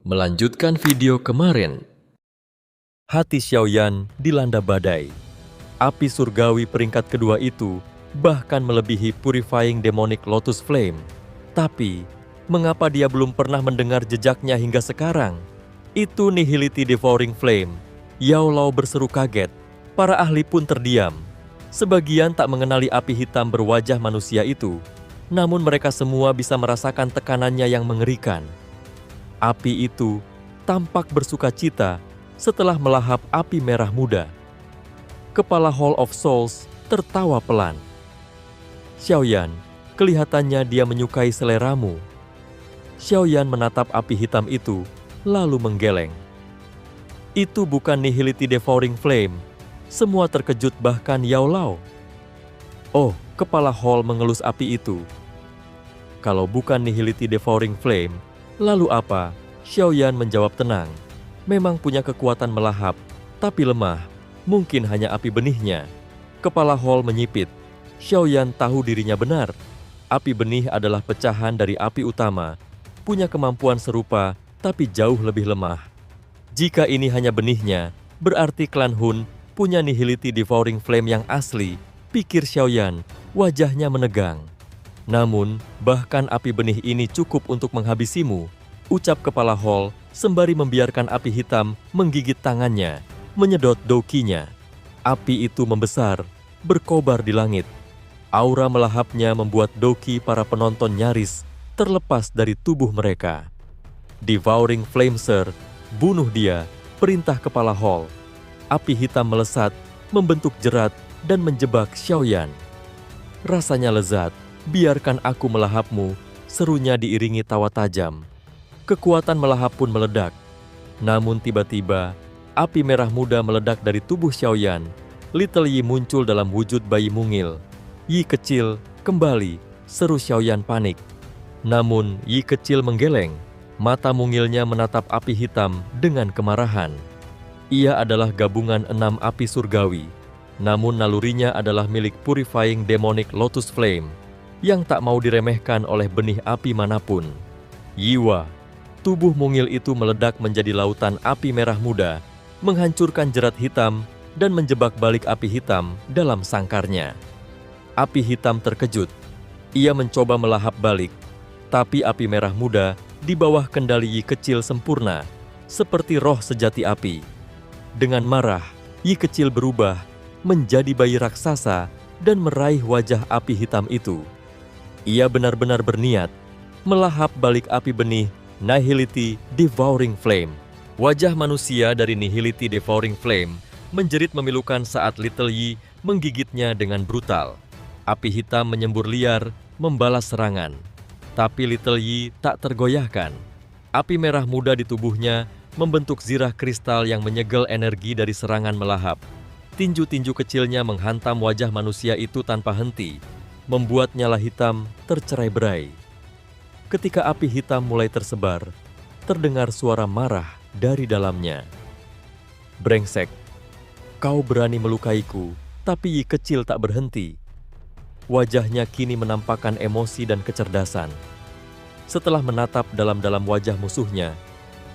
Melanjutkan video kemarin. Hati Xiaoyan dilanda badai. Api surgawi peringkat kedua itu bahkan melebihi Purifying Demonic Lotus Flame. Tapi, mengapa dia belum pernah mendengar jejaknya hingga sekarang? Itu Nihility Devouring Flame. Yao Lao berseru kaget. Para ahli pun terdiam. Sebagian tak mengenali api hitam berwajah manusia itu. Namun mereka semua bisa merasakan tekanannya yang mengerikan. Api itu tampak bersuka cita setelah melahap api merah muda. Kepala Hall of Souls tertawa pelan. Xiaoyan, kelihatannya dia menyukai seleramu. Xiaoyan menatap api hitam itu, lalu menggeleng. Itu bukan Nihility Devouring Flame. Semua terkejut, bahkan Yao Lao. Oh, kepala Hall mengelus api itu. Kalau bukan Nihility Devouring Flame, lalu apa? Xiaoyan menjawab tenang. Memang punya kekuatan melahap, tapi lemah. Mungkin hanya api benihnya. Kepala Hall menyipit. Xiaoyan tahu dirinya benar. Api benih adalah pecahan dari api utama. Punya kemampuan serupa, tapi jauh lebih lemah. Jika ini hanya benihnya, berarti klan Hun punya Nihility Devouring Flame yang asli. Pikir Xiaoyan, wajahnya menegang. Namun, bahkan api benih ini cukup untuk menghabisimu, ucap kepala Hall sembari membiarkan api hitam menggigit tangannya, menyedot doukinya. Api itu membesar, berkobar di langit. Aura melahapnya membuat douki para penonton nyaris terlepas dari tubuh mereka. Devouring Flame, Sir, bunuh dia, perintah kepala Hall. Api hitam melesat, membentuk jerat dan menjebak Xiaoyan. Rasanya lezat. Biarkan aku melahapmu, serunya diiringi tawa tajam. Kekuatan melahap pun meledak. Namun tiba-tiba, api merah muda meledak dari tubuh Xiaoyan. Little Yi muncul dalam wujud bayi mungil. Yi kecil, kembali, seru Xiaoyan panik. Namun Yi kecil menggeleng. Mata mungilnya menatap api hitam dengan kemarahan. Ia adalah gabungan 6 api surgawi. Namun nalurinya adalah milik Purifying Demonic Lotus Flame, yang tak mau diremehkan oleh benih api manapun. Yiwa, tubuh mungil itu meledak menjadi lautan api merah muda, menghancurkan jerat hitam dan menjebak balik api hitam dalam sangkarnya. Api hitam terkejut. Ia mencoba melahap balik, tapi api merah muda di bawah kendali Yi kecil sempurna, seperti roh sejati api. Dengan marah, Yi kecil berubah menjadi bayi raksasa dan meraih wajah api hitam itu. Ia benar-benar berniat melahap balik api benih Nihility Devouring Flame. Wajah manusia dari Nihility Devouring Flame menjerit memilukan saat Little Yi menggigitnya dengan brutal. Api hitam menyembur liar, membalas serangan. Tapi Little Yi tak tergoyahkan. Api merah muda di tubuhnya membentuk zirah kristal yang menyegel energi dari serangan melahap. Tinju-tinju kecilnya menghantam wajah manusia itu tanpa henti, membuat nyala hitam tercerai-berai. Ketika api hitam mulai tersebar, terdengar suara marah dari dalamnya. Brengsek, kau berani melukaiku, tapi Yi kecil tak berhenti. Wajahnya kini menampakkan emosi dan kecerdasan. Setelah menatap dalam-dalam wajah musuhnya,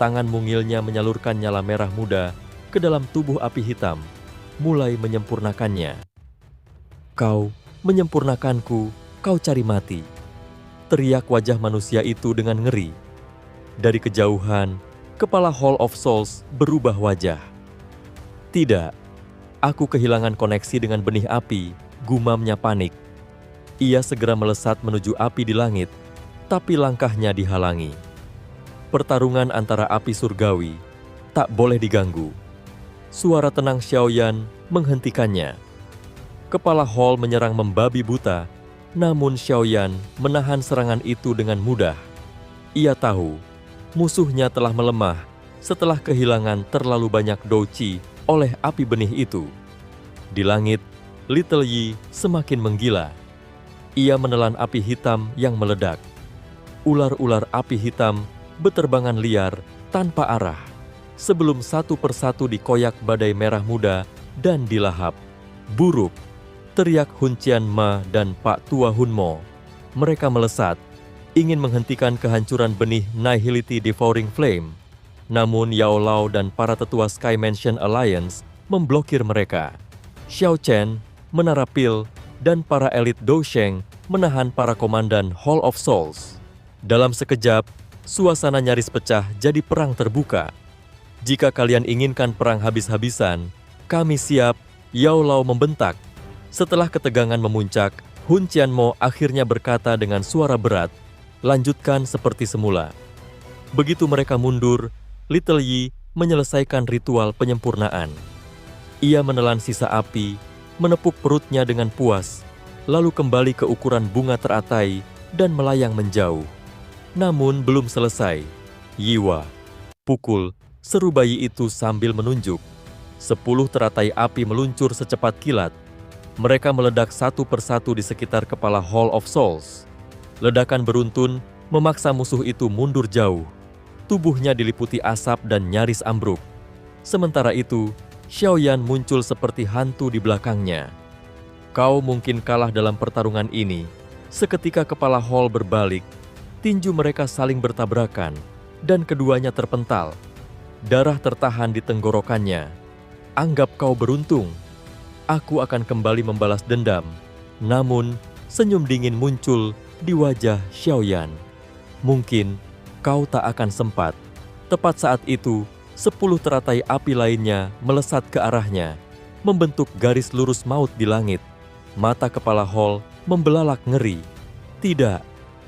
tangan mungilnya menyalurkan nyala merah muda ke dalam tubuh api hitam, mulai menyempurnakannya. Kau menyempurnakanku, kau cari mati. Teriak wajah manusia itu dengan ngeri. Dari kejauhan, kepala Hall of Souls berubah wajah. Tidak, aku kehilangan koneksi dengan benih api, gumamnya panik. Ia segera melesat menuju api di langit, tapi langkahnya dihalangi. Pertarungan antara api surgawi tak boleh diganggu. Suara tenang Xiaoyan menghentikannya. Kepala Hall menyerang membabi buta, namun Xiaoyan menahan serangan itu dengan mudah. Ia tahu musuhnya telah melemah setelah kehilangan terlalu banyak douqi oleh api benih itu. Di langit, Little Yi semakin menggila. Ia menelan api hitam yang meledak. Ular-ular api hitam beterbangan liar tanpa arah, sebelum satu persatu dikoyak badai merah muda dan dilahap. Buruk, teriak Hun Qianma dan Pak Tua Hun Mo. Mereka melesat, ingin menghentikan kehancuran benih Nihility Devouring Flame. Namun Yao Lao dan para tetua Sky Mansion Alliance memblokir mereka. Xiao Chen, Menara Pil, dan para elit Dousheng menahan para komandan Hall of Souls. Dalam sekejap, suasana nyaris pecah jadi perang terbuka. Jika kalian inginkan perang habis-habisan, kami siap, Yao Lao membentak. Setelah ketegangan memuncak, Hun Qianmo akhirnya berkata dengan suara berat, "Lanjutkan seperti semula." Begitu mereka mundur, Little Yi menyelesaikan ritual penyempurnaan. Ia menelan sisa api, menepuk perutnya dengan puas, lalu kembali ke ukuran bunga teratai dan melayang menjauh. Namun belum selesai. "Yiwa, pukul," seru bayi itu sambil menunjuk. 10 teratai api meluncur secepat kilat. Mereka meledak satu persatu di sekitar kepala Hall of Souls. Ledakan beruntun memaksa musuh itu mundur jauh. Tubuhnya diliputi asap dan nyaris ambruk. Sementara itu, Xiaoyan muncul seperti hantu di belakangnya. "Kau mungkin kalah dalam pertarungan ini." Seketika kepala Hall berbalik, tinju mereka saling bertabrakan, dan keduanya terpental. Darah tertahan di tenggorokannya. "Anggap kau beruntung. Aku akan kembali membalas dendam." Namun, senyum dingin muncul di wajah Xiaoyan. "Mungkin kau tak akan sempat." Tepat saat itu, 10 teratai api lainnya melesat ke arahnya, membentuk garis lurus maut di langit. Mata kepala Hall membelalak ngeri. Tidak,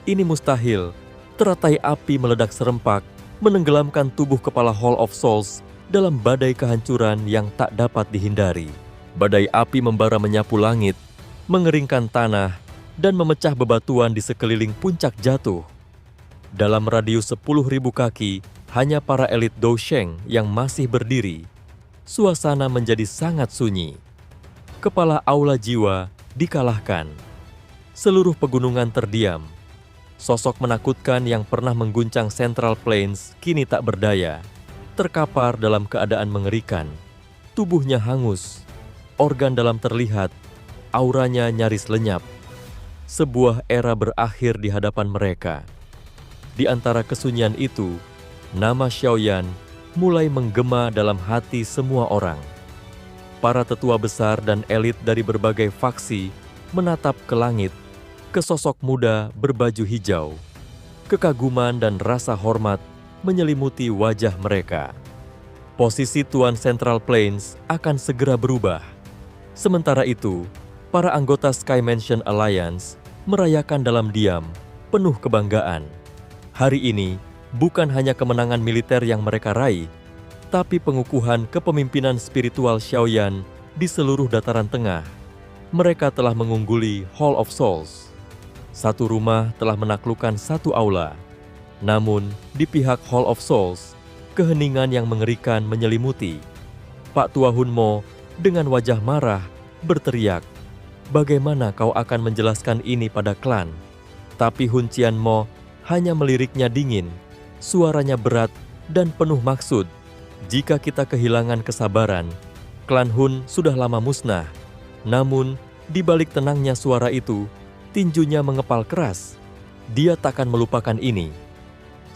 ini mustahil. Teratai api meledak serempak, menenggelamkan tubuh kepala Hall of Souls dalam badai kehancuran yang tak dapat dihindari. Badai api membara menyapu langit, mengeringkan tanah, dan memecah bebatuan di sekeliling puncak jatuh. Dalam radius 10.000 kaki, hanya para elit Dousheng yang masih berdiri. Suasana menjadi sangat sunyi. Kepala aula jiwa dikalahkan. Seluruh pegunungan terdiam. Sosok menakutkan yang pernah mengguncang Central Plains kini tak berdaya. Terkapar dalam keadaan mengerikan. Tubuhnya hangus. Organ dalam terlihat. Auranya nyaris lenyap. Sebuah era berakhir di hadapan mereka. Di antara kesunyian itu, nama Xiaoyan mulai menggema dalam hati semua orang. Para tetua besar dan elit dari berbagai faksi menatap ke langit, ke sosok muda berbaju hijau. Kekaguman dan rasa hormat menyelimuti wajah mereka. Posisi Tuan Central Plains akan segera berubah. Sementara itu, para anggota Sky Mansion Alliance merayakan dalam diam, penuh kebanggaan. Hari ini, bukan hanya kemenangan militer yang mereka raih, tapi pengukuhan kepemimpinan spiritual Xiaoyan di seluruh dataran tengah. Mereka telah mengungguli Hall of Souls. Satu rumah telah menaklukkan satu aula. Namun, di pihak Hall of Souls, keheningan yang mengerikan menyelimuti. Pak Tua Hunmo dengan wajah marah berteriak, "Bagaimana kau akan menjelaskan ini pada klan?" Tapi Hun Qianmo hanya meliriknya dingin, suaranya berat dan penuh maksud. "Jika kita kehilangan kesabaran, klan Hun sudah lama musnah." Namun, di balik tenangnya suara itu, tinjunya mengepal keras. Dia takkan melupakan ini.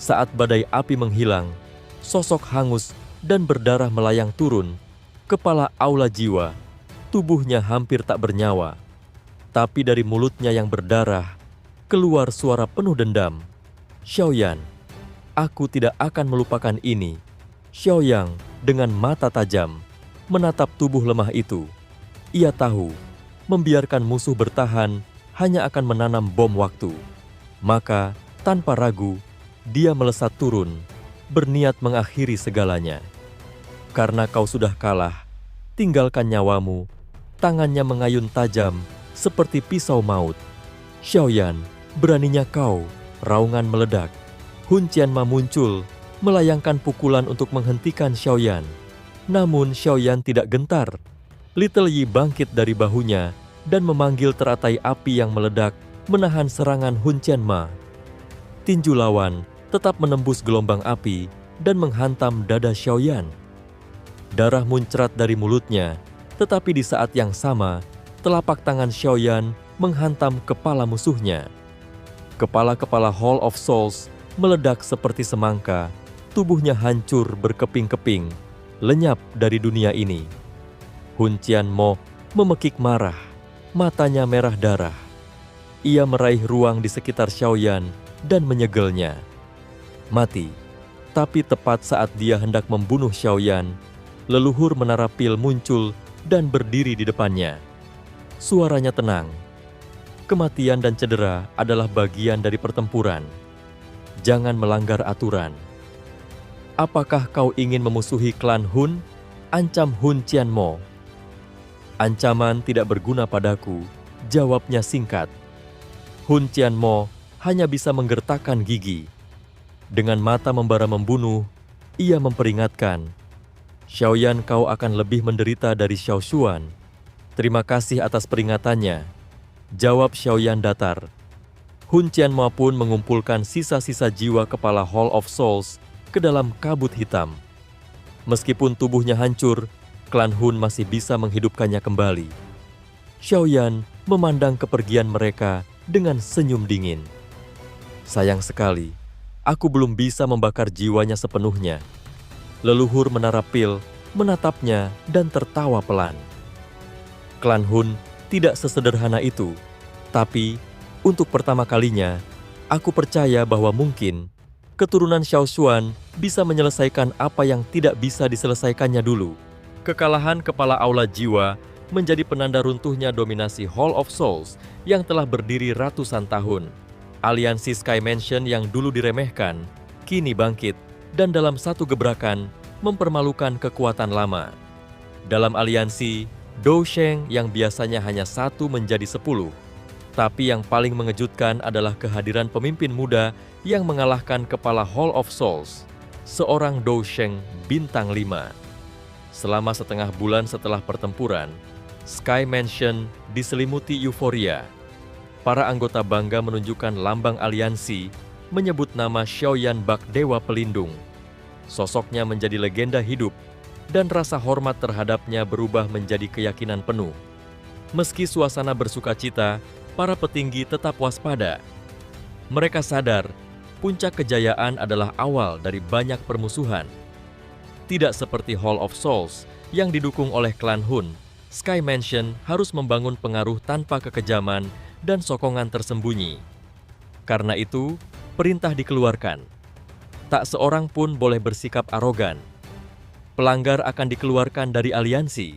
Saat badai api menghilang, sosok hangus dan berdarah melayang turun. Kepala aula jiwa, tubuhnya hampir tak bernyawa. Tapi dari mulutnya yang berdarah, keluar suara penuh dendam. "Xiaoyan, aku tidak akan melupakan ini." Xiaoyang dengan mata tajam menatap tubuh lemah itu. Ia tahu, membiarkan musuh bertahan hanya akan menanam bom waktu. Maka, tanpa ragu, dia melesat turun, berniat mengakhiri segalanya. "Karena kau sudah kalah, tinggalkan nyawamu." Tangannya mengayun tajam seperti pisau maut. "Xiaoyan, beraninya kau!" Raungan meledak. Hun Qianma muncul, melayangkan pukulan untuk menghentikan Xiaoyan. Namun Xiaoyan tidak gentar. Little Yi bangkit dari bahunya dan memanggil teratai api yang meledak menahan serangan Hun Qianma. Tinju lawan tetap menembus gelombang api dan menghantam dada Xiaoyan. Darah muncrat dari mulutnya, tetapi di saat yang sama, telapak tangan Xiaoyan menghantam kepala musuhnya. Kepala-kepala Hall of Souls meledak seperti semangka, tubuhnya hancur berkeping-keping, lenyap dari dunia ini. Hun Tianmo memekik marah, matanya merah darah. Ia meraih ruang di sekitar Xiaoyan dan menyegelnya. Mati. Tapi tepat saat dia hendak membunuh Xiaoyan, leluhur Menara Pil muncul dan berdiri di depannya. Suaranya tenang. Kematian dan cedera adalah bagian dari pertempuran. Jangan melanggar aturan. Apakah kau ingin memusuhi klan Hun? Ancam Hun Tianmo. Ancaman tidak berguna padaku, jawabnya singkat. Hun Tianmo hanya bisa menggertakkan gigi. Dengan mata membara membunuh, ia memperingatkan, Xiaoyan kau akan lebih menderita dari Xiao Xuan. Terima kasih atas peringatannya, jawab Xiaoyan datar. Hun Tianmo pun mengumpulkan sisa-sisa jiwa kepala Hall of Souls ke dalam kabut hitam. Meskipun tubuhnya hancur, klan Hun masih bisa menghidupkannya kembali. Xiaoyan memandang kepergian mereka dengan senyum dingin. Sayang sekali, aku belum bisa membakar jiwanya sepenuhnya. Leluhur Menara Pil menatapnya dan tertawa pelan. Klan Hun tidak sesederhana itu, tapi untuk pertama kalinya, aku percaya bahwa mungkin keturunan Xiao Xuan bisa menyelesaikan apa yang tidak bisa diselesaikannya dulu. Kekalahan kepala Aula Jiwa menjadi penanda runtuhnya dominasi Hall of Souls yang telah berdiri ratusan tahun. Aliansi Sky Mansion yang dulu diremehkan, kini bangkit dan dalam satu gebrakan mempermalukan kekuatan lama. Dalam aliansi, Dou Sheng yang biasanya hanya 1 menjadi 10. Tapi yang paling mengejutkan adalah kehadiran pemimpin muda yang mengalahkan kepala Hall of Souls, seorang Dou Sheng bintang 5. Selama setengah bulan setelah pertempuran, Sky Mansion diselimuti euforia. Para anggota bangga menunjukkan lambang aliansi, menyebut nama Xiaoyan Bak Dewa Pelindung. Sosoknya menjadi legenda hidup, dan rasa hormat terhadapnya berubah menjadi keyakinan penuh. Meski suasana bersukacita, para petinggi tetap waspada. Mereka sadar, puncak kejayaan adalah awal dari banyak permusuhan. Tidak seperti Hall of Souls yang didukung oleh klan Hun, Sky Mansion harus membangun pengaruh tanpa kekejaman dan sokongan tersembunyi. Karena itu, perintah dikeluarkan. Tak seorang pun boleh bersikap arogan. Pelanggar akan dikeluarkan dari aliansi.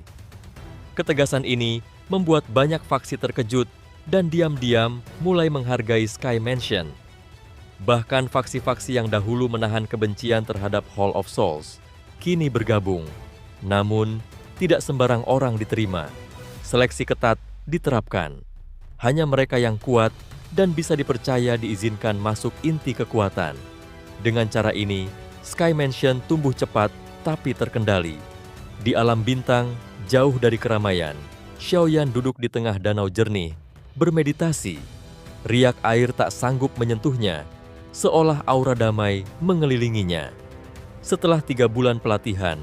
Ketegasan ini membuat banyak faksi terkejut dan diam-diam mulai menghargai Sky Mansion. Bahkan faksi-faksi yang dahulu menahan kebencian terhadap Hall of Souls, kini bergabung. Namun, tidak sembarang orang diterima. Seleksi ketat diterapkan. Hanya mereka yang kuat dan bisa dipercaya diizinkan masuk inti kekuatan. Dengan cara ini, Sky Mansion tumbuh cepat tapi terkendali. Di alam bintang, jauh dari keramaian, Xiaoyan duduk di tengah danau jernih, bermeditasi. Riak air tak sanggup menyentuhnya, seolah aura damai mengelilinginya. Setelah 3 bulan pelatihan,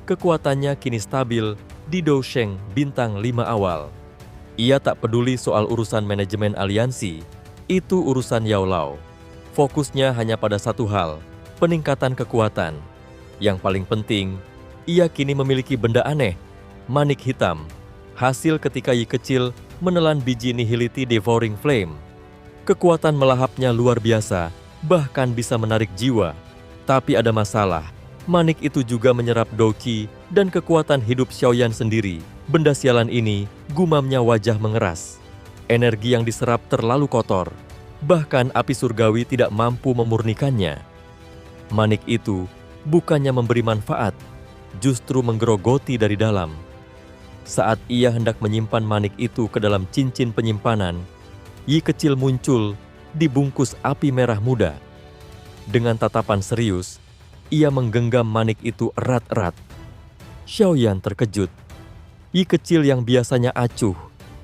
kekuatannya kini stabil di Dou Sheng bintang 5 awal. Ia tak peduli soal urusan manajemen aliansi, itu urusan Yao Lao. Fokusnya hanya pada satu hal, peningkatan kekuatan. Yang paling penting, ia kini memiliki benda aneh, manik hitam, hasil ketika Yi kecil menelan biji Nihility Devouring Flame. Kekuatan melahapnya luar biasa, bahkan bisa menarik jiwa. Tapi ada masalah, manik itu juga menyerap Dou Qi dan kekuatan hidup Xiaoyan sendiri. Benda sialan ini, gumamnya wajah mengeras. Energi yang diserap terlalu kotor, bahkan api surgawi tidak mampu memurnikannya. Manik itu bukannya memberi manfaat, justru menggerogoti dari dalam. Saat ia hendak menyimpan manik itu ke dalam cincin penyimpanan, Yi kecil muncul, dibungkus api merah muda. Dengan tatapan serius, ia menggenggam manik itu erat-erat. Xiaoyan terkejut. Yi kecil yang biasanya acuh,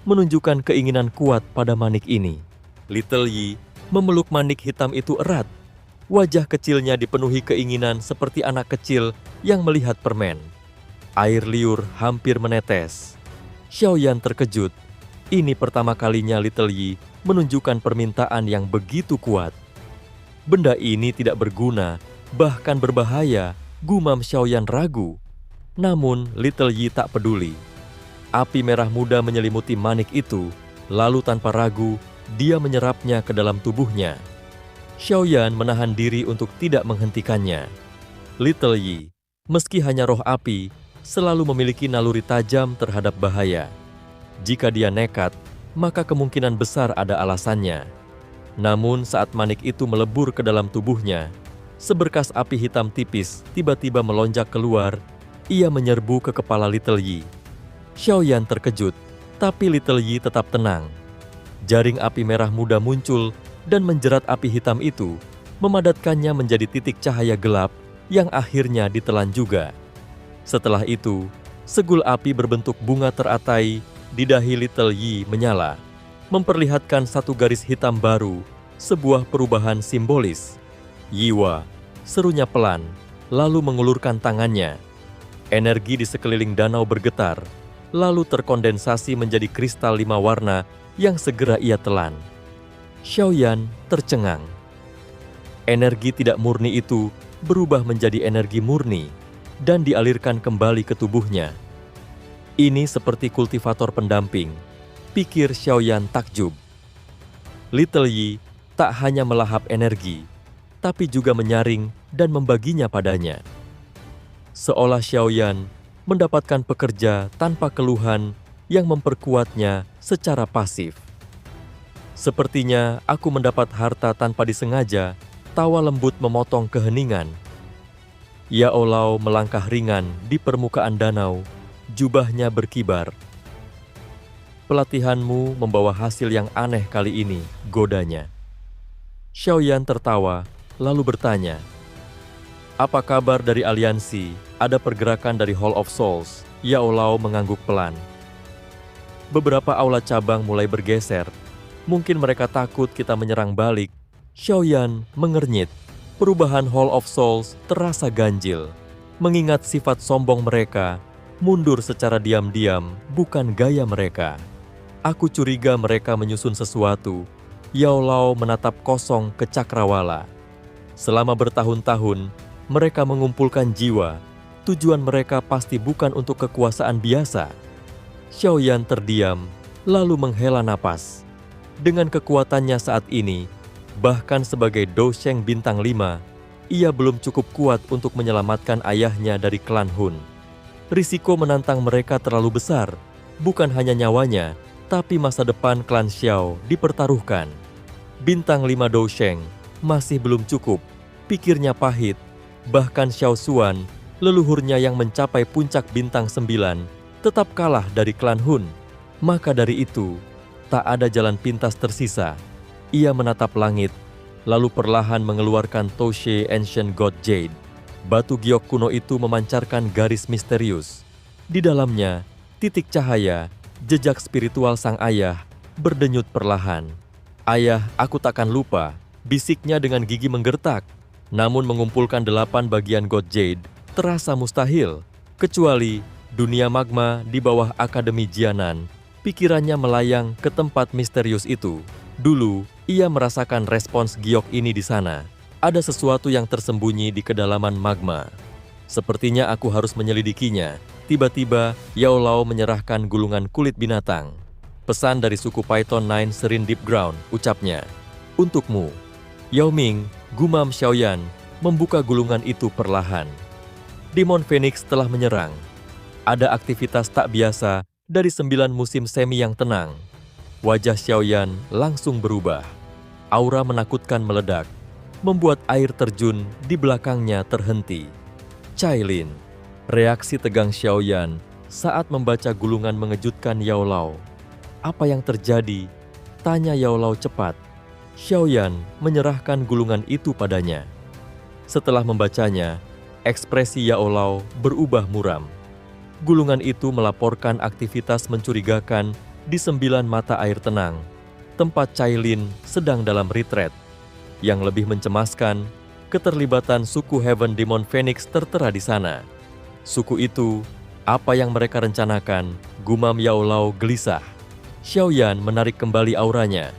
menunjukkan keinginan kuat pada manik ini. Little Yi memeluk manik hitam itu erat. Wajah kecilnya dipenuhi keinginan seperti anak kecil yang melihat permen. Air liur hampir menetes. Xiaoyan terkejut. Ini pertama kalinya Little Yi menunjukkan permintaan yang begitu kuat. Benda ini tidak berguna, bahkan berbahaya, gumam Xiaoyan ragu. Namun Little Yi tak peduli. Api merah muda menyelimuti manik itu, lalu tanpa ragu, dia menyerapnya ke dalam tubuhnya. Xiaoyan menahan diri untuk tidak menghentikannya. Little Yi, meski hanya roh api, selalu memiliki naluri tajam terhadap bahaya. Jika dia nekat, maka kemungkinan besar ada alasannya. Namun saat manik itu melebur ke dalam tubuhnya, seberkas api hitam tipis tiba-tiba melonjak keluar. Ia menyerbu ke kepala Little Yi. Xiaoyan terkejut, tapi Little Yi tetap tenang. Jaring api merah muda muncul dan menjerat api hitam itu, memadatkannya menjadi titik cahaya gelap yang akhirnya ditelan juga. Setelah itu, segul api berbentuk bunga teratai di dahi Little Yi menyala, memperlihatkan satu garis hitam baru, sebuah perubahan simbolis. "Yiwa," serunya pelan, lalu mengulurkan tangannya. Energi di sekeliling danau bergetar, lalu terkondensasi menjadi kristal 5 warna yang segera ia telan. Xiaoyan tercengang. Energi tidak murni itu berubah menjadi energi murni dan dialirkan kembali ke tubuhnya. Ini seperti kultivator pendamping, pikir Xiaoyan takjub. Little Yi tak hanya melahap energi, tapi juga menyaring dan membaginya padanya. Seolah Xiaoyan mendapatkan pekerja tanpa keluhan yang memperkuatnya secara pasif. "Sepertinya aku mendapat harta tanpa disengaja," tawa lembut memotong keheningan. Yao Lao melangkah ringan di permukaan danau, jubahnya berkibar. "Pelatihanmu membawa hasil yang aneh kali ini," godanya. Xiaoyan tertawa, lalu bertanya, "Apa kabar dari aliansi? Ada pergerakan dari Hall of Souls?" Yao Lao mengangguk pelan. "Beberapa aula cabang mulai bergeser. Mungkin mereka takut kita menyerang balik." Xiaoyan mengernyit. Perubahan Hall of Souls terasa ganjil. Mengingat sifat sombong mereka, mundur secara diam-diam bukan gaya mereka. "Aku curiga mereka menyusun sesuatu." Yao Lao menatap kosong ke cakrawala. Selama bertahun-tahun, mereka mengumpulkan jiwa. Tujuan mereka pasti bukan untuk kekuasaan biasa. Xiaoyan terdiam, lalu menghela napas. Dengan kekuatannya saat ini, bahkan sebagai Dousheng bintang 5, ia belum cukup kuat untuk menyelamatkan ayahnya dari klan Hun. Risiko menantang mereka terlalu besar, bukan hanya nyawanya, tapi masa depan klan Xiao dipertaruhkan. Bintang 5 Dousheng masih belum cukup, pikirnya pahit. Bahkan Xiao Xuan, leluhurnya yang mencapai puncak bintang 9, tetap kalah dari klan Hun. Maka dari itu, tak ada jalan pintas tersisa. Ia menatap langit, lalu perlahan mengeluarkan Toshe Ancient God Jade. Batu giok kuno itu memancarkan garis misterius. Di dalamnya, titik cahaya, jejak spiritual sang ayah, berdenyut perlahan. "Ayah, aku takkan lupa," bisiknya dengan gigi menggertak. Namun mengumpulkan 8 bagian God Jade terasa mustahil. Kecuali dunia magma di bawah Akademi Jianan, pikirannya melayang ke tempat misterius itu. Dulu, ia merasakan respons giok ini di sana. Ada sesuatu yang tersembunyi di kedalaman magma. "Sepertinya aku harus menyelidikinya." Tiba-tiba, Yao Lao menyerahkan gulungan kulit binatang. "Pesan dari suku Python 9 Serene Deep Ground," ucapnya. "Untukmu." Yao Ming, gumam Xiaoyan, membuka gulungan itu perlahan. Demon Phoenix telah menyerang. Ada aktivitas tak biasa dari 9 musim semi yang tenang. Wajah Xiaoyan langsung berubah. Aura menakutkan meledak, membuat air terjun di belakangnya terhenti. "Cailin." Reaksi tegang Xiaoyan saat membaca gulungan mengejutkan Yao Lao. "Apa yang terjadi?" tanya Yao Lao cepat. Xiaoyan menyerahkan gulungan itu padanya. Setelah membacanya, ekspresi Yao Lao berubah muram. Gulungan itu melaporkan aktivitas mencurigakan di 9 mata air tenang, tempat Cailin sedang dalam retreat. Yang lebih mencemaskan, keterlibatan suku Heaven Demon Phoenix tertera di sana. Suku itu, apa yang mereka rencanakan, gumam Yao Lao gelisah. Xiaoyan menarik kembali auranya.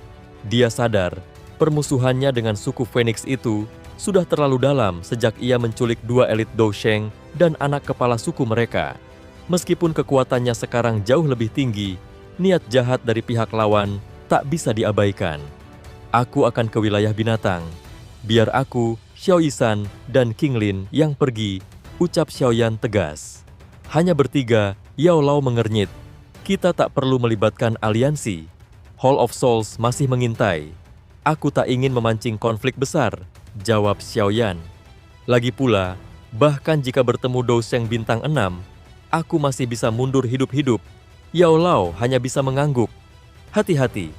Dia sadar, permusuhannya dengan suku Phoenix itu sudah terlalu dalam sejak ia menculik 2 elit Dousheng dan anak kepala suku mereka. Meskipun kekuatannya sekarang jauh lebih tinggi, niat jahat dari pihak lawan tak bisa diabaikan. Aku akan ke wilayah binatang. Biar aku, Xiao Yisan, dan King Lin yang pergi, ucap Xiaoyan tegas. Hanya bertiga, Yao Lao mengernyit. Kita tak perlu melibatkan aliansi. Hall of Souls masih mengintai. Aku tak ingin memancing konflik besar, jawab Xiaoyan. Lagi pula, bahkan jika bertemu Dousheng bintang 6, aku masih bisa mundur hidup-hidup. Yao Lao hanya bisa mengangguk. Hati-hati.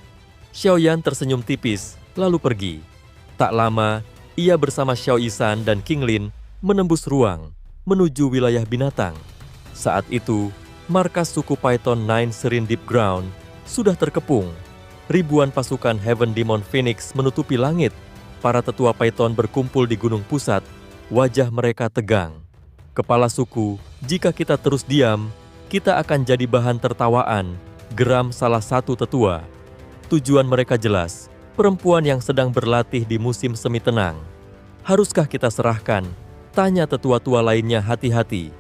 Xiaoyan tersenyum tipis, lalu pergi. Tak lama, ia bersama Xiao Yisan dan King Lin menembus ruang, menuju wilayah binatang. Saat itu, markas suku Python Nine Serene Deep Ground sudah terkepung. Ribuan pasukan Heaven Demon Phoenix menutupi langit. Para tetua Python berkumpul di gunung pusat, wajah mereka tegang. Kepala suku, jika kita terus diam, kita akan jadi bahan tertawaan, geram salah satu tetua. Tujuan mereka jelas, perempuan yang sedang berlatih di musim semi tenang. Haruskah kita serahkan? Tanya tetua-tua lainnya hati-hati.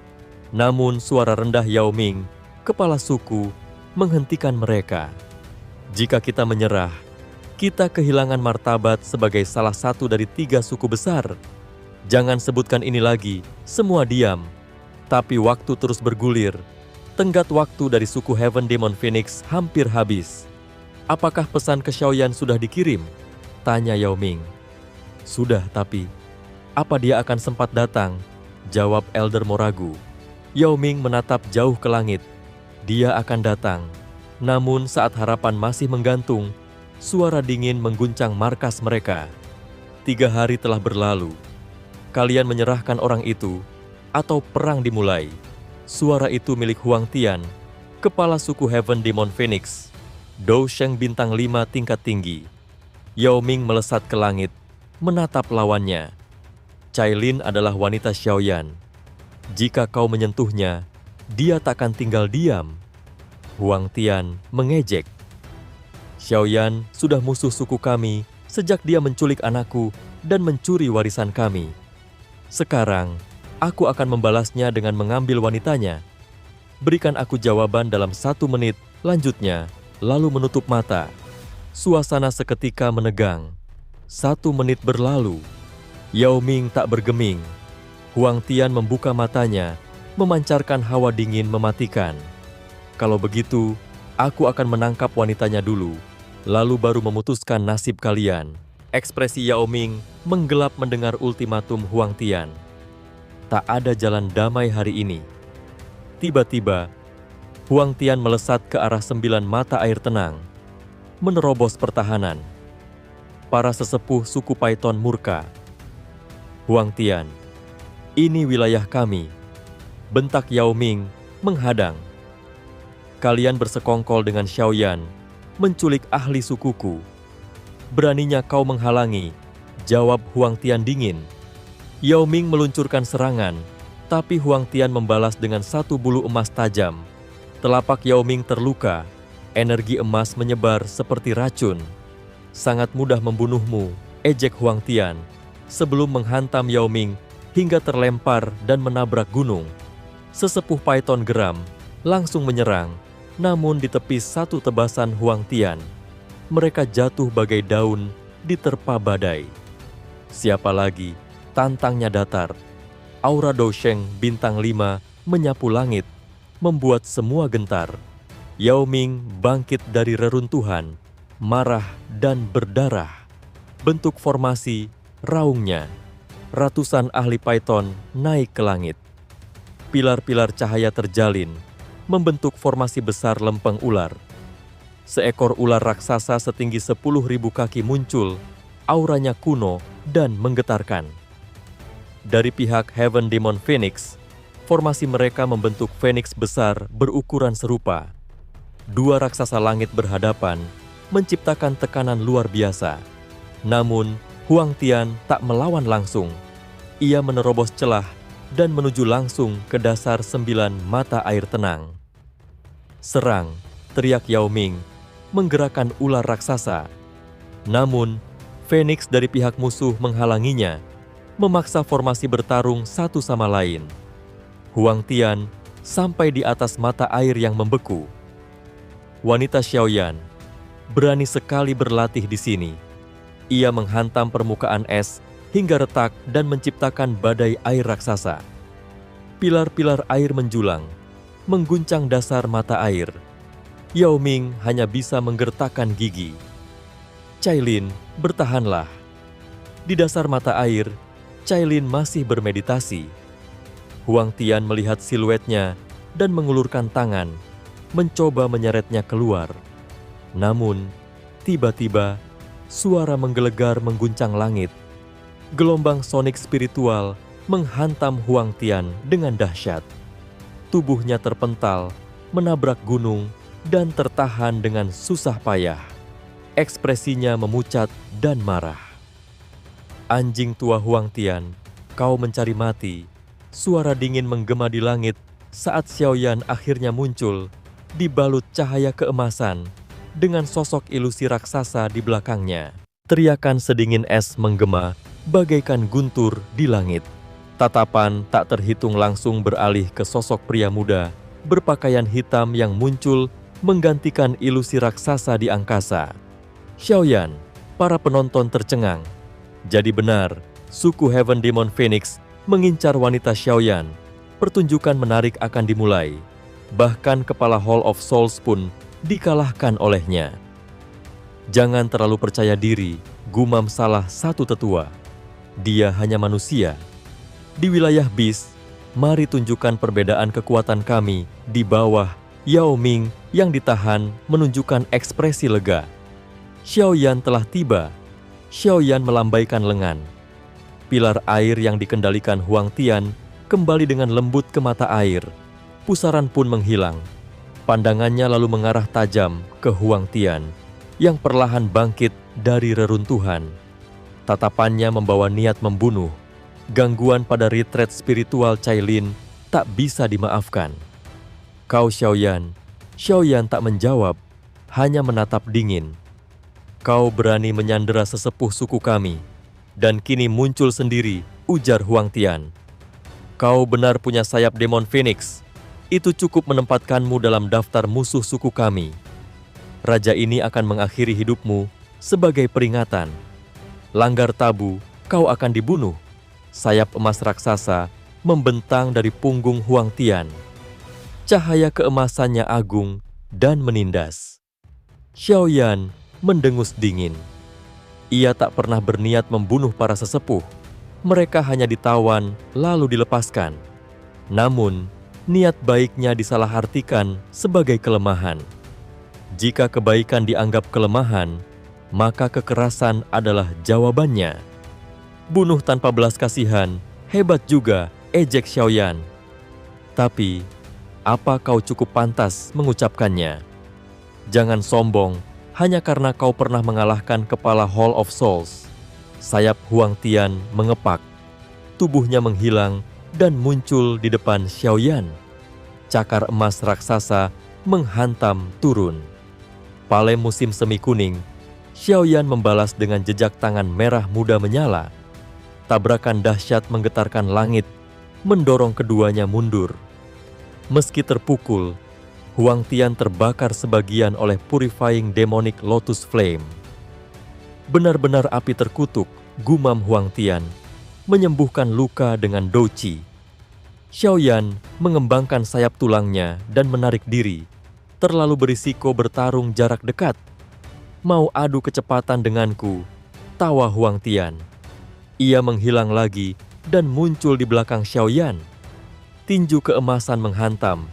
Namun suara rendah Yao Ming, kepala suku, menghentikan mereka. Jika kita menyerah, kita kehilangan martabat sebagai salah satu dari 3 suku besar. Jangan sebutkan ini lagi, semua diam. Tapi waktu terus bergulir. Tenggat waktu dari suku Heaven Demon Phoenix hampir habis. Apakah pesan ke Xiaoyan sudah dikirim? Tanya Yao Ming. Sudah, tapi apa dia akan sempat datang? Jawab Elder Moragu. Yao Ming menatap jauh ke langit. Dia akan datang. Namun saat harapan masih menggantung, suara dingin mengguncang markas mereka. 3 hari telah berlalu. Kalian menyerahkan orang itu, atau perang dimulai. Suara itu milik Huang Tian, kepala suku Heaven Demon Phoenix. Dousheng bintang 5 tingkat tinggi. Yao Ming melesat ke langit, menatap lawannya. Cailin adalah wanita Xiaoyan. Jika kau menyentuhnya, dia takkan tinggal diam. Huang Tian mengejek. Xiaoyan sudah musuh suku kami sejak dia menculik anakku dan mencuri warisan kami. Sekarang, aku akan membalasnya dengan mengambil wanitanya. Berikan aku jawaban dalam 1 menit, lanjutnya, lalu menutup mata. Suasana seketika menegang. 1 menit berlalu. Yao Ming tak bergeming. Huang Tian membuka matanya, memancarkan hawa dingin mematikan. Kalau begitu, aku akan menangkap wanitanya dulu, lalu baru memutuskan nasib kalian. Ekspresi Yao Ming menggelap mendengar ultimatum Huang Tian. Tak ada jalan damai hari ini. Tiba-tiba, Huang Tian melesat ke arah 9 mata air tenang, menerobos pertahanan. Para sesepuh suku Python murka. Huang Tian, ini wilayah kami. Bentak Yao Ming menghadang. Kalian bersekongkol dengan Xiaoyan, menculik ahli sukuku. Beraninya kau menghalangi, jawab Huang Tian dingin. Yao Ming meluncurkan serangan, tapi Huang Tian membalas dengan 1 bulu emas tajam. Telapak Yao Ming terluka, energi emas menyebar seperti racun. Sangat mudah membunuhmu, ejek Huang Tian, sebelum menghantam Yao Ming hingga terlempar dan menabrak gunung. Sesepuh Python geram, langsung menyerang, namun ditepis 1 tebasan Huang Tian. Mereka jatuh bagai daun diterpa badai. Siapa lagi? Tantangnya datar. Aura Dousheng bintang 5 menyapu langit, membuat semua gentar. Yao Ming bangkit dari reruntuhan, marah dan berdarah. Bentuk formasi, raungnya. Ratusan ahli Python naik ke langit. Pilar-pilar cahaya terjalin, membentuk formasi besar lempeng ular. Seekor ular raksasa setinggi 10.000 kaki muncul, auranya kuno dan menggetarkan. Dari pihak Heaven Demon Phoenix, formasi mereka membentuk Phoenix besar berukuran serupa. 2 raksasa langit berhadapan, menciptakan tekanan luar biasa. Namun, Huang Tian tak melawan langsung. Ia menerobos celah dan menuju langsung ke dasar 9 mata air tenang. Serang, teriak Yao Ming, menggerakkan ular raksasa. Namun, Phoenix dari pihak musuh menghalanginya. memaksa formasi bertarung satu sama lain. Huang Tian sampai di atas mata air yang membeku. Wanita Xiaoyan berani sekali berlatih di sini. Ia menghantam permukaan es hingga retak dan menciptakan badai air raksasa. Pilar-pilar air menjulang, mengguncang dasar mata air. Yao Ming hanya bisa menggertakkan gigi. Cailin, bertahanlah. Di dasar mata air, Cailin masih bermeditasi. Huang Tian melihat siluetnya dan mengulurkan tangan, mencoba menyeretnya keluar. Namun, tiba-tiba, suara menggelegar mengguncang langit. Gelombang sonik spiritual menghantam Huang Tian dengan dahsyat. Tubuhnya terpental, menabrak gunung, dan tertahan dengan susah payah. Ekspresinya memucat dan marah. Anjing tua Huang Tian, kau mencari mati. Suara dingin menggema di langit saat Xiaoyan akhirnya muncul, dibalut cahaya keemasan, dengan sosok ilusi raksasa di belakangnya. Teriakan sedingin es menggema, bagaikan guntur di langit. Tatapan tak terhitung langsung beralih ke sosok pria muda, berpakaian hitam yang muncul, menggantikan ilusi raksasa di angkasa. Xiaoyan, para penonton tercengang. Jadi benar, suku Heaven Demon Phoenix mengincar wanita Xiaoyan. Pertunjukan menarik akan dimulai. Bahkan kepala Hall of Souls pun dikalahkan olehnya. Jangan terlalu percaya diri, gumam salah satu tetua. Dia hanya manusia. Di wilayah Beast, mari tunjukkan perbedaan kekuatan kami di bawah. Yao Ming yang ditahan menunjukkan ekspresi lega. Xiaoyan telah tiba. Xiaoyan melambaikan lengan. Pilar air yang dikendalikan Huang Tian kembali dengan lembut ke mata air. Pusaran pun menghilang. Pandangannya lalu mengarah tajam ke Huang Tian yang perlahan bangkit dari reruntuhan. Tatapannya membawa niat membunuh. Gangguan pada retret spiritual Cailin tak bisa dimaafkan. Kau Xiaoyan. Xiaoyan tak menjawab, hanya menatap dingin. Kau berani menyandera sesepuh suku kami, dan kini muncul sendiri, ujar Huang Tian. Kau benar punya sayap Demon Phoenix. Itu cukup menempatkanmu dalam daftar musuh suku kami. Raja ini akan mengakhiri hidupmu sebagai peringatan. Langgar tabu, kau akan dibunuh. Sayap emas raksasa membentang dari punggung Huang Tian. Cahaya keemasannya agung dan menindas. Xiaoyan mendengus dingin. Ia tak pernah berniat membunuh para sesepuh. Mereka hanya ditawan lalu dilepaskan. Namun, niat baiknya disalahartikan sebagai kelemahan. Jika kebaikan dianggap kelemahan, maka kekerasan adalah jawabannya. Bunuh tanpa belas kasihan, hebat juga, ejek Xiaoyan. Tapi, apa kau cukup pantas mengucapkannya? Jangan sombong hanya karena kau pernah mengalahkan kepala Hall of Souls. Sayap Huang Tian mengepak. Tubuhnya menghilang dan muncul di depan Xiaoyan. Cakar emas raksasa menghantam turun. Pale musim semi kuning, Xiaoyan membalas dengan jejak tangan merah muda menyala. Tabrakan dahsyat menggetarkan langit, mendorong keduanya mundur. Meski terpukul, Huang Tian terbakar sebagian oleh purifying demonic lotus flame. Benar-benar api terkutuk, gumam Huang Tian, menyembuhkan luka dengan douqi. Xiaoyan mengembangkan sayap tulangnya dan menarik diri, terlalu berisiko bertarung jarak dekat. Mau adu kecepatan denganku, tawa Huang Tian. Ia menghilang lagi dan muncul di belakang Xiaoyan. Tinju keemasan menghantam.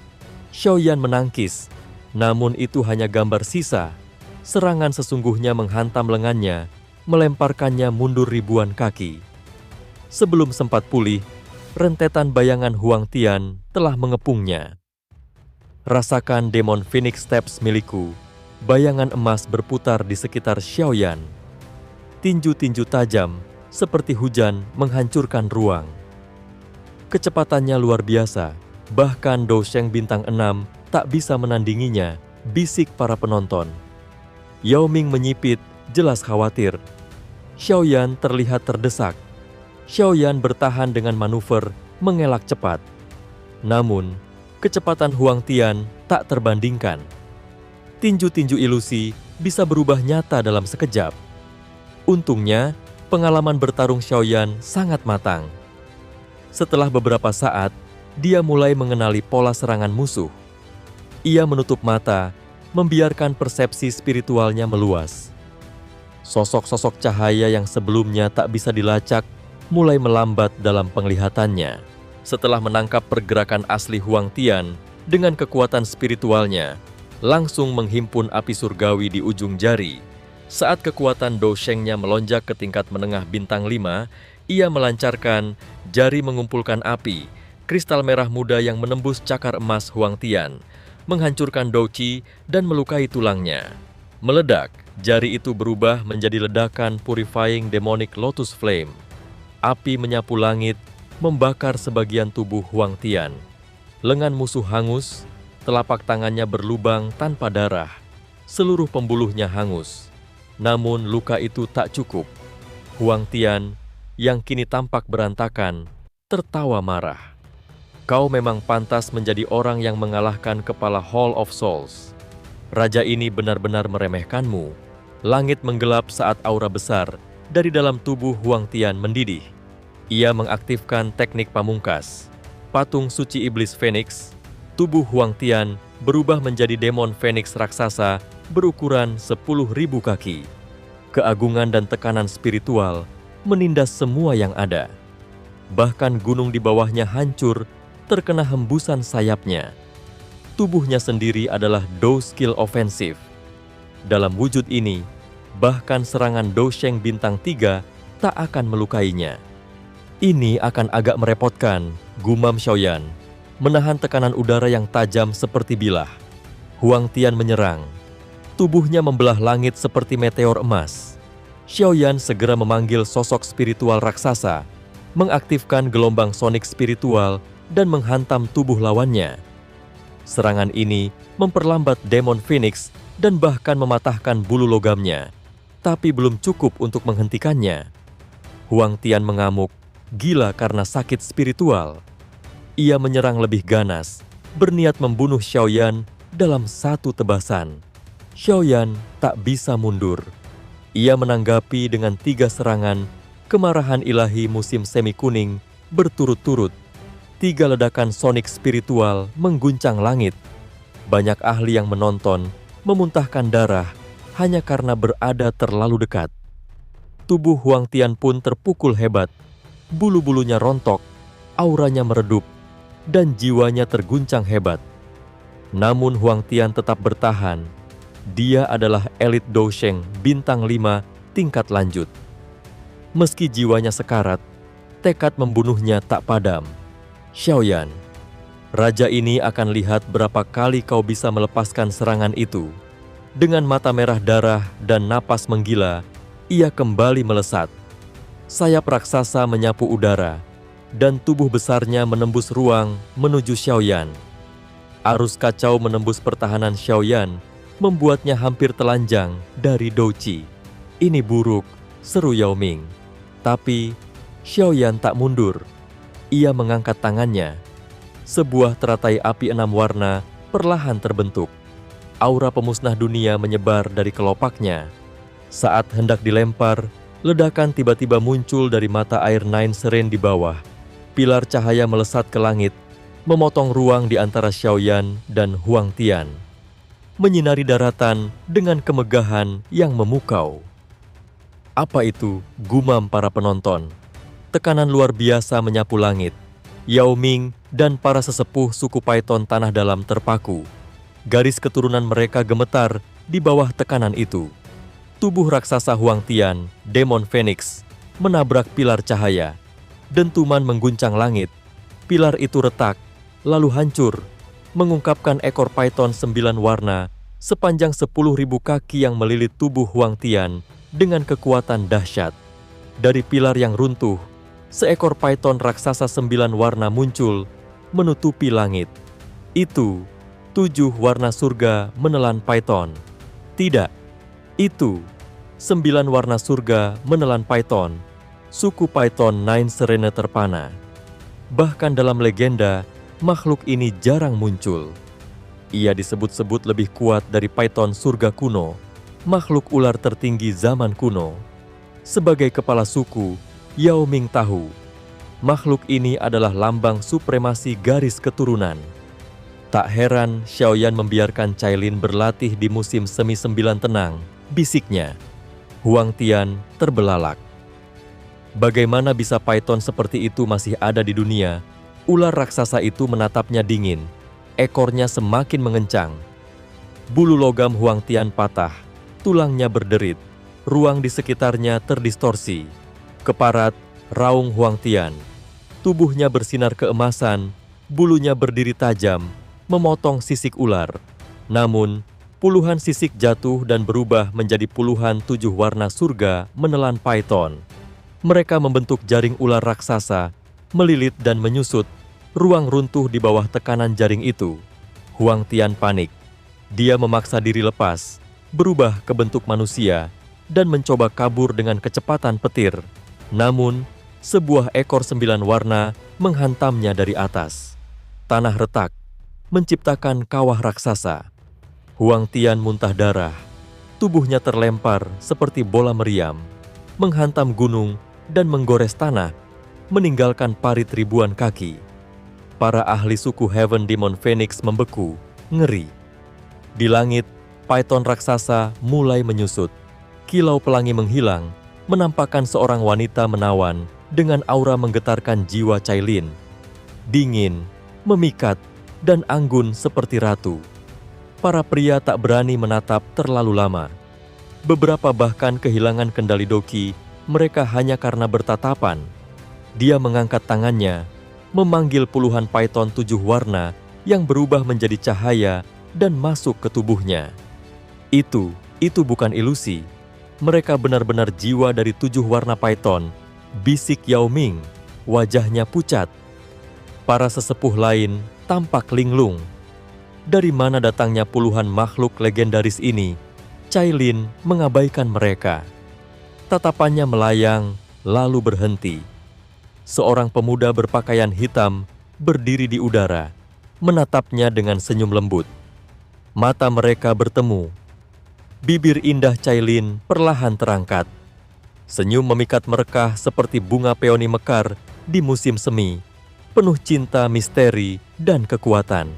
Xiaoyan menangkis, namun itu hanya gambar sisa. Serangan sesungguhnya menghantam lengannya, melemparkannya mundur ribuan kaki. Sebelum sempat pulih, rentetan bayangan Huang Tian telah mengepungnya. Rasakan Demon Phoenix Steps milikku. Bayangan emas berputar di sekitar Xiaoyan. Tinju-tinju tajam seperti hujan menghancurkan ruang. Kecepatannya luar biasa. Bahkan Dou Sheng bintang 6 tak bisa menandinginya, bisik para penonton. Yao Ming menyipit, jelas khawatir. Xiaoyan terlihat terdesak. Xiaoyan bertahan dengan manuver mengelak cepat. Namun, kecepatan Huang Tian tak terbandingkan. Tinju-tinju ilusi bisa berubah nyata dalam sekejap. Untungnya, pengalaman bertarung Xiaoyan sangat matang. Setelah beberapa saat, dia mulai mengenali pola serangan musuh. Ia menutup mata, membiarkan persepsi spiritualnya meluas. Sosok-sosok cahaya yang sebelumnya tak bisa dilacak mulai melambat dalam penglihatannya. Setelah menangkap pergerakan asli Huang Tian dengan kekuatan spiritualnya, langsung menghimpun api surgawi di ujung jari. Saat kekuatan Dou Shengnya melonjak ke tingkat menengah bintang 5, ia melancarkan jari mengumpulkan api, kristal merah muda yang menembus cakar emas Huang Tian, menghancurkan Dou Qi dan melukai tulangnya. Meledak, jari itu berubah menjadi ledakan purifying demonic lotus flame. Api menyapu langit, membakar sebagian tubuh Huang Tian. Lengan musuh hangus, telapak tangannya berlubang tanpa darah. Seluruh pembuluhnya hangus. Namun luka itu tak cukup. Huang Tian, yang kini tampak berantakan, tertawa marah. Kau memang pantas menjadi orang yang mengalahkan kepala Hall of Souls. Raja ini benar-benar meremehkanmu. Langit menggelap saat aura besar dari dalam tubuh Huang Tian mendidih. Ia mengaktifkan teknik pamungkas. Patung suci iblis Phoenix, tubuh Huang Tian berubah menjadi demon Phoenix raksasa berukuran 10.000 kaki. Keagungan dan tekanan spiritual menindas semua yang ada. Bahkan gunung di bawahnya hancur terkena hembusan sayapnya. Tubuhnya sendiri adalah Dou skill ofensif. Dalam wujud ini, bahkan serangan Dou Sheng bintang 3 tak akan melukainya. Ini akan agak merepotkan, gumam Xiaoyan, menahan tekanan udara yang tajam seperti bilah. Huang Tian menyerang. Tubuhnya membelah langit seperti meteor emas. Xiaoyan segera memanggil sosok spiritual raksasa, mengaktifkan gelombang sonik spiritual dan menghantam tubuh lawannya. Serangan ini memperlambat demon Phoenix dan bahkan mematahkan bulu logamnya, tapi belum cukup untuk menghentikannya. Huang Tian mengamuk, gila karena sakit spiritual. Ia menyerang lebih ganas, berniat membunuh Xiaoyan dalam satu tebasan. Xiaoyan tak bisa mundur. Ia menanggapi dengan 3 serangan kemarahan ilahi musim semi kuning berturut-turut. 3 ledakan sonik spiritual mengguncang langit. Banyak ahli yang menonton memuntahkan darah hanya karena berada terlalu dekat. Tubuh Huang Tian pun terpukul hebat. Bulu-bulunya rontok, auranya meredup, dan jiwanya terguncang hebat. Namun Huang Tian tetap bertahan. Dia adalah elit Dou Sheng bintang 5 tingkat lanjut. Meski jiwanya sekarat, tekad membunuhnya tak padam. Xiaoyan, raja ini akan lihat berapa kali kau bisa melepaskan serangan itu. Dengan mata merah darah dan napas menggila, ia kembali melesat. Sayap raksasa menyapu udara, dan tubuh besarnya menembus ruang menuju Xiaoyan. Arus kacau menembus pertahanan Xiaoyan, membuatnya hampir telanjang dari Dou Qi. Ini buruk, seru Yao Ming. Tapi Xiaoyan tak mundur. Ia mengangkat tangannya. Sebuah teratai api 6 warna perlahan terbentuk. Aura pemusnah dunia menyebar dari kelopaknya. Saat hendak dilempar, ledakan tiba-tiba muncul dari mata air Nine Serene di bawah. Pilar cahaya melesat ke langit, memotong ruang di antara Xiaoyan dan Huang Tian. Menyinari daratan dengan kemegahan yang memukau. Apa itu? Gumam para penonton. Tekanan luar biasa menyapu langit. Yao Ming dan para sesepuh suku Python tanah dalam terpaku. Garis keturunan mereka gemetar di bawah tekanan itu. Tubuh raksasa Huang Tian, Demon Phoenix, menabrak pilar cahaya. Dentuman mengguncang langit. Pilar itu retak, lalu hancur, mengungkapkan ekor Python 9 warna sepanjang 10.000 kaki yang melilit tubuh Huang Tian dengan kekuatan dahsyat. Dari pilar yang runtuh, seekor Python raksasa 9 warna muncul, menutupi langit. Itu 7 warna surga menelan Python. Tidak, itu 9 warna surga menelan Python. suku Python Nine Serena terpana. Bahkan dalam legenda, makhluk ini jarang muncul. Ia disebut-sebut lebih kuat dari Python surga kuno, makhluk ular tertinggi zaman kuno. Sebagai kepala suku, Yao Ming tahu, makhluk ini adalah lambang supremasi garis keturunan. Tak heran Xiaoyan membiarkan Cailin berlatih di musim semi 9 tenang, bisiknya. Huang Tian terbelalak. Bagaimana bisa Python seperti itu masih ada di dunia? Ular raksasa itu menatapnya dingin. Ekornya semakin mengencang. Bulu logam Huang Tian patah. Tulangnya berderit. Ruang di sekitarnya terdistorsi. Keparat, raung Huang Tian. Tubuhnya bersinar keemasan. Bulunya berdiri tajam, memotong sisik ular. Namun, puluhan sisik jatuh dan berubah menjadi puluhan 7 warna surga menelan Python. Mereka membentuk jaring ular raksasa, melilit dan menyusut. Ruang runtuh di bawah tekanan jaring itu. Huang Tian panik. Dia memaksa diri lepas, berubah ke bentuk manusia, dan mencoba kabur dengan kecepatan petir. Namun, sebuah ekor 9 warna menghantamnya dari atas. Tanah retak, menciptakan kawah raksasa. Huang Tian muntah darah. Tubuhnya terlempar seperti bola meriam, menghantam gunung dan menggores tanah, meninggalkan parit ribuan kaki. Para ahli suku Heaven Demon Phoenix membeku, ngeri. Di langit, Python raksasa mulai menyusut. Kilau pelangi menghilang, menampakkan seorang wanita menawan dengan aura menggetarkan jiwa Cailin. Dingin, memikat, dan anggun seperti ratu. Para pria tak berani menatap terlalu lama. Beberapa bahkan kehilangan kendali Doki, mereka hanya karena bertatapan. Dia mengangkat tangannya, memanggil puluhan Python 7 warna yang berubah menjadi cahaya dan masuk ke tubuhnya. Itu bukan ilusi. Mereka benar-benar jiwa dari 7 warna Python, bisik Yao Ming, wajahnya pucat. Para sesepuh lain tampak linglung. Dari mana datangnya puluhan makhluk legendaris ini? Cailin mengabaikan mereka. Tatapannya melayang, lalu berhenti. Seorang pemuda berpakaian hitam berdiri di udara, menatapnya dengan senyum lembut. Mata mereka bertemu. Bibir indah Cailin perlahan terangkat. Senyum memikat merekah seperti bunga peoni mekar di musim semi, penuh cinta, misteri, dan kekuatan.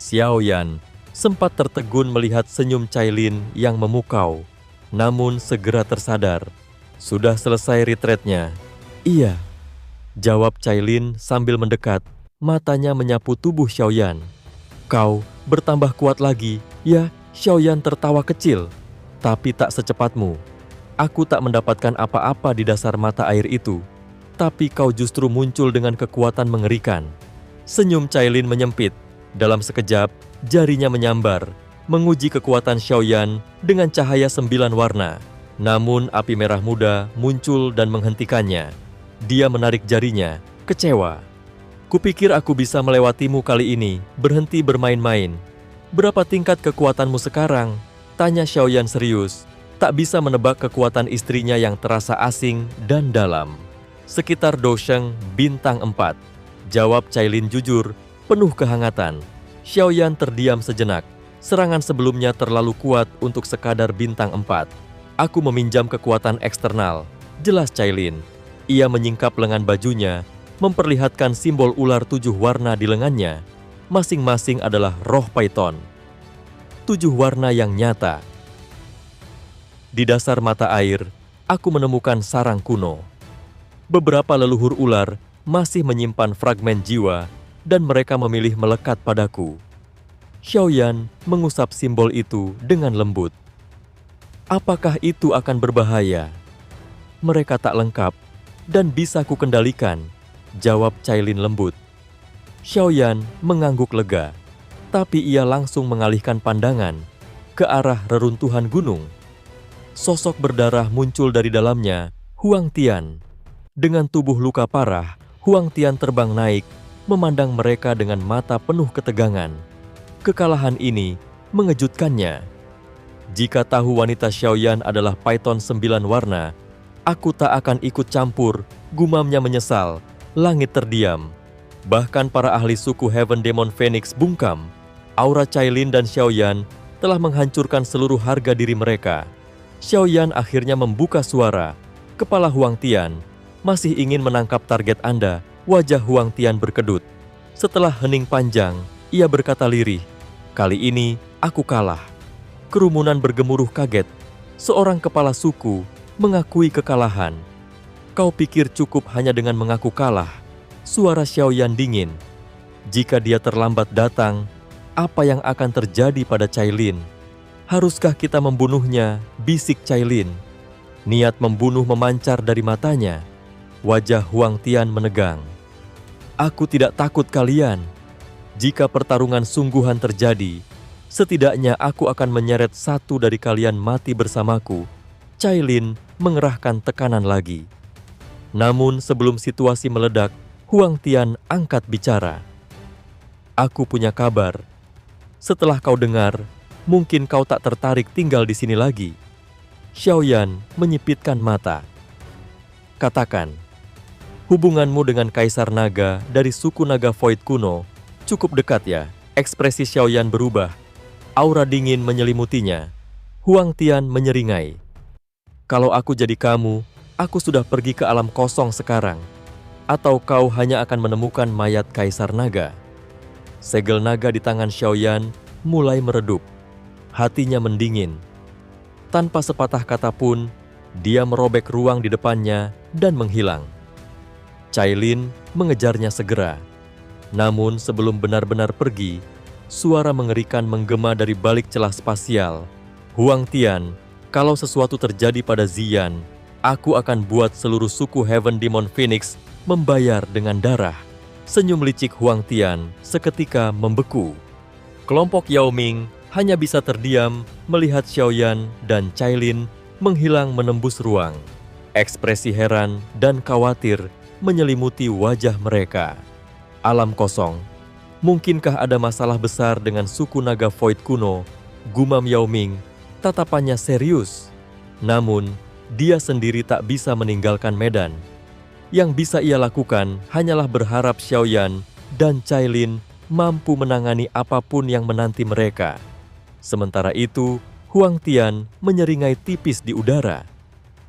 Xiaoyan sempat tertegun melihat senyum Cailin yang memukau, namun segera tersadar. Sudah selesai retreatnya. Iya, jawab Cailin sambil mendekat, matanya menyapu tubuh Xiaoyan. Kau bertambah kuat lagi, ya? Xiaoyan tertawa kecil. Tapi tak secepatmu. Aku tak mendapatkan apa-apa di dasar mata air itu. Tapi kau justru muncul dengan kekuatan mengerikan. Senyum Cailin menyempit. Dalam sekejap, jarinya menyambar, menguji kekuatan Xiaoyan dengan cahaya 9 warna. Namun api merah muda muncul dan menghentikannya. Dia menarik jarinya, kecewa. Kupikir aku bisa melewatimu kali ini, berhenti bermain-main. Berapa tingkat kekuatanmu sekarang? Tanya Xiaoyan serius. Tak bisa menebak kekuatan istrinya yang terasa asing dan dalam. Sekitar Dosheng bintang 4. Jawab Cailin jujur, penuh kehangatan. Xiaoyan terdiam sejenak. Serangan sebelumnya terlalu kuat untuk sekadar bintang 4. Aku meminjam kekuatan eksternal. Jelas Cailin. Ia menyingkap lengan bajunya, memperlihatkan simbol ular 7 warna di lengannya. Masing-masing adalah roh Python. 7 warna yang nyata. Di dasar mata air, aku menemukan sarang kuno. Beberapa leluhur ular masih menyimpan fragmen jiwa dan mereka memilih melekat padaku. Xiaoyan mengusap simbol itu dengan lembut. Apakah itu akan berbahaya? Mereka tak lengkap dan bisa kukendalikan, jawab Cailin lembut. Xiaoyan mengangguk lega, tapi ia langsung mengalihkan pandangan ke arah reruntuhan gunung. Sosok berdarah muncul dari dalamnya, Huang Tian. Dengan tubuh luka parah, Huang Tian terbang naik, memandang mereka dengan mata penuh ketegangan. Kekalahan ini mengejutkannya. Jika tahu wanita Xiaoyan adalah Python 9 warna, aku tak akan ikut campur Gumamnya menyesal, langit terdiam. Bahkan para ahli suku Heaven Demon Phoenix bungkam. Aura Cailin dan Xiaoyan telah menghancurkan seluruh harga diri mereka. Xiaoyan akhirnya membuka suara. Kepala Huang Tian, masih ingin menangkap target Anda. Wajah Huang Tian berkedut. Setelah hening panjang, ia berkata lirih, "Kali ini aku kalah." Kerumunan bergemuruh kaget. Seorang kepala suku mengakui kekalahan. "Kau pikir cukup hanya dengan mengaku kalah?" Suara Xiaoyan dingin. "Jika dia terlambat datang, apa yang akan terjadi pada Cailin? Haruskah kita membunuhnya?" bisik Cailin. Niat membunuh memancar dari matanya. Wajah Huang Tian menegang. "Aku tidak takut kalian. Jika pertarungan sungguhan terjadi, setidaknya aku akan menyeret satu dari kalian mati bersamaku." Cailin mengerahkan tekanan lagi. Namun sebelum situasi meledak, Huang Tian angkat bicara. "Aku punya kabar. Setelah kau dengar, mungkin kau tak tertarik tinggal di sini lagi." Xiaoyan menyipitkan mata. "Katakan, hubunganmu dengan Kaisar Naga dari suku Naga Void kuno cukup dekat ya?" Ekspresi Xiaoyan berubah. Aura dingin menyelimutinya. Huang Tian menyeringai. "Kalau aku jadi kamu, aku sudah pergi ke alam kosong sekarang. Atau kau hanya akan menemukan mayat Kaisar Naga?" Segel naga di tangan Xiaoyan mulai meredup. Hatinya mendingin. Tanpa sepatah kata pun, dia merobek ruang di depannya dan menghilang. Cailin mengejarnya segera. Namun sebelum benar-benar pergi, suara mengerikan menggema dari balik celah spasial. "Huang Tian, kalau sesuatu terjadi pada Ziyan, aku akan buat seluruh suku Heaven Demon Phoenix membayar dengan darah." Senyum licik Huang Tian seketika membeku. Kelompok Yao Ming hanya bisa terdiam melihat Xiaoyan dan Cailin menghilang menembus ruang. Ekspresi heran dan khawatir menyelimuti wajah mereka. Alam kosong. Mungkinkah ada masalah besar dengan suku Naga Void kuno? Gumam Yao Ming. Tatapannya serius. Namun, dia sendiri tak bisa meninggalkan medan. Yang bisa ia lakukan hanyalah berharap Xiaoyan dan Cailin mampu menangani apapun yang menanti mereka. Sementara itu, Huang Tian menyeringai tipis di udara.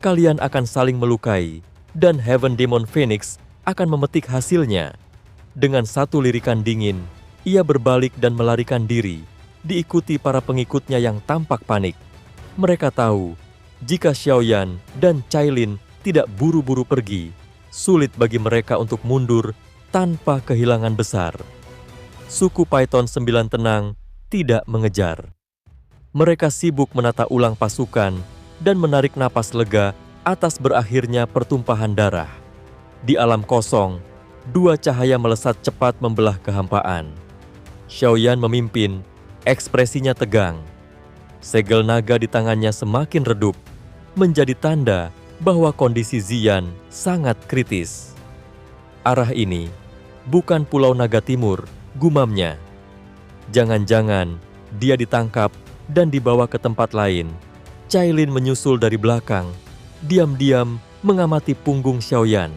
"Kalian akan saling melukai, dan Heaven Demon Phoenix akan memetik hasilnya." Dengan satu lirikan dingin, ia berbalik dan melarikan diri, diikuti para pengikutnya yang tampak panik. Mereka tahu, jika Xiaoyan dan Cailin tidak buru-buru pergi, sulit bagi mereka untuk mundur tanpa kehilangan besar. Suku Python 9 tenang tidak mengejar. Mereka sibuk menata ulang pasukan dan menarik napas lega atas berakhirnya pertumpahan darah. Di alam kosong, dua cahaya melesat cepat membelah kehampaan. Xiaoyan memimpin, ekspresinya tegang. Segel naga di tangannya semakin redup, menjadi tanda bahwa kondisi Ziyan sangat kritis. "Arah ini bukan Pulau Naga Timur," gumamnya. Jangan-jangan dia ditangkap dan dibawa ke tempat lain. Cailin menyusul dari belakang, diam-diam mengamati punggung Xiaoyan.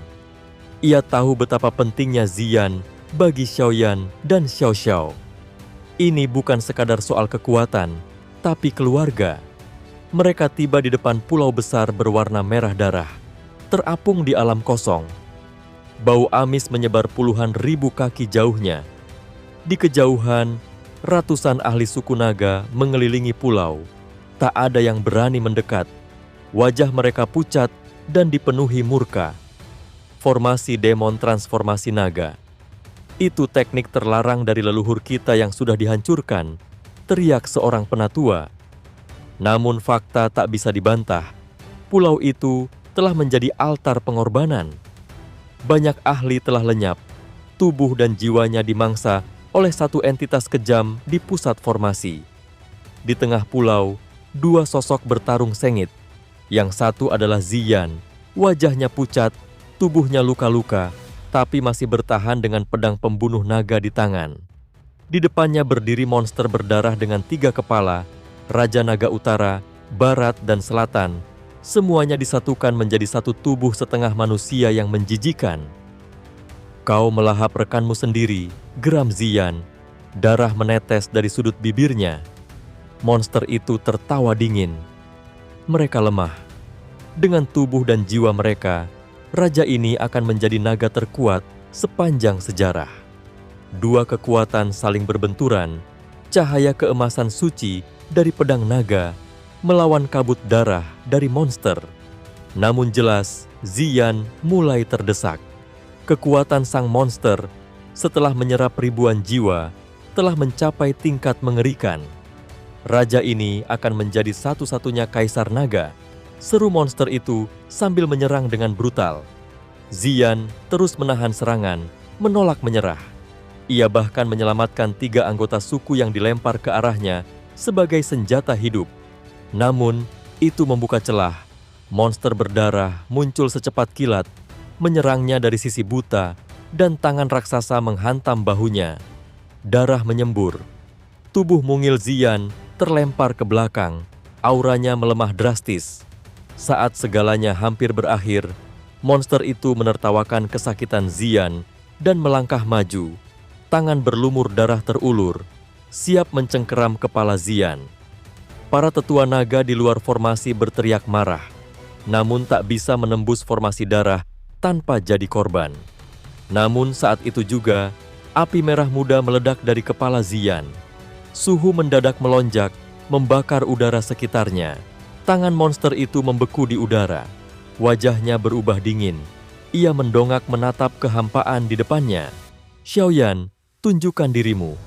Ia tahu betapa pentingnya Ziyan bagi Xiaoyan dan Xiao Xiao. Ini bukan sekadar soal kekuatan, tapi keluarga. Mereka tiba di depan pulau besar berwarna merah darah, terapung di alam kosong. Bau amis menyebar puluhan ribu kaki jauhnya. Di kejauhan, ratusan ahli suku naga mengelilingi pulau. Tak ada yang berani mendekat. Wajah mereka pucat dan dipenuhi murka. Formasi demon transformasi naga. "Itu teknik terlarang dari leluhur kita yang sudah dihancurkan," teriak seorang penatua. Namun fakta tak bisa dibantah. Pulau itu telah menjadi altar pengorbanan. Banyak ahli telah lenyap. Tubuh dan jiwanya dimangsa oleh satu entitas kejam di pusat formasi. Di tengah pulau, dua sosok bertarung sengit. Yang satu adalah Ziyan, wajahnya pucat, tubuhnya luka-luka, tapi masih bertahan dengan pedang pembunuh naga di tangan. Di depannya berdiri monster berdarah dengan 3 kepala, Raja Naga Utara, Barat, dan Selatan, Semuanya disatukan menjadi satu tubuh setengah manusia yang menjijikan. Kau melahap rekanmu sendiri, geram Ziyan. Darah menetes dari sudut bibirnya. Monster itu tertawa dingin. Mereka lemah. Dengan tubuh dan jiwa mereka, raja ini akan menjadi naga terkuat sepanjang sejarah. Dua kekuatan saling berbenturan, cahaya keemasan suci dari pedang naga melawan kabut darah dari monster. Namun jelas, Ziyan mulai terdesak. Kekuatan sang monster setelah menyerap ribuan jiwa telah mencapai tingkat mengerikan. Raja ini akan menjadi satu-satunya kaisar naga, seru monster itu sambil menyerang dengan brutal. Ziyan terus menahan serangan, menolak menyerah. Ia bahkan menyelamatkan 3 anggota suku yang dilempar ke arahnya sebagai senjata hidup. Namun, itu membuka celah. Monster berdarah muncul secepat kilat, menyerangnya dari sisi buta, dan tangan raksasa menghantam bahunya. Darah menyembur. Tubuh mungil Ziyan terlempar ke belakang, auranya melemah drastis. Saat segalanya hampir berakhir, monster itu menertawakan kesakitan Ziyan dan melangkah maju. Tangan berlumur darah terulur, siap mencengkeram kepala Ziyan. Para tetua naga di luar formasi berteriak marah, namun tak bisa menembus formasi darah tanpa jadi korban. Namun saat itu juga, api merah muda meledak dari kepala Ziyan. Suhu mendadak melonjak, membakar udara sekitarnya. Tangan monster itu membeku di udara. Wajahnya berubah dingin. Ia mendongak menatap kehampaan di depannya. Xiaoyan, tunjukkan dirimu.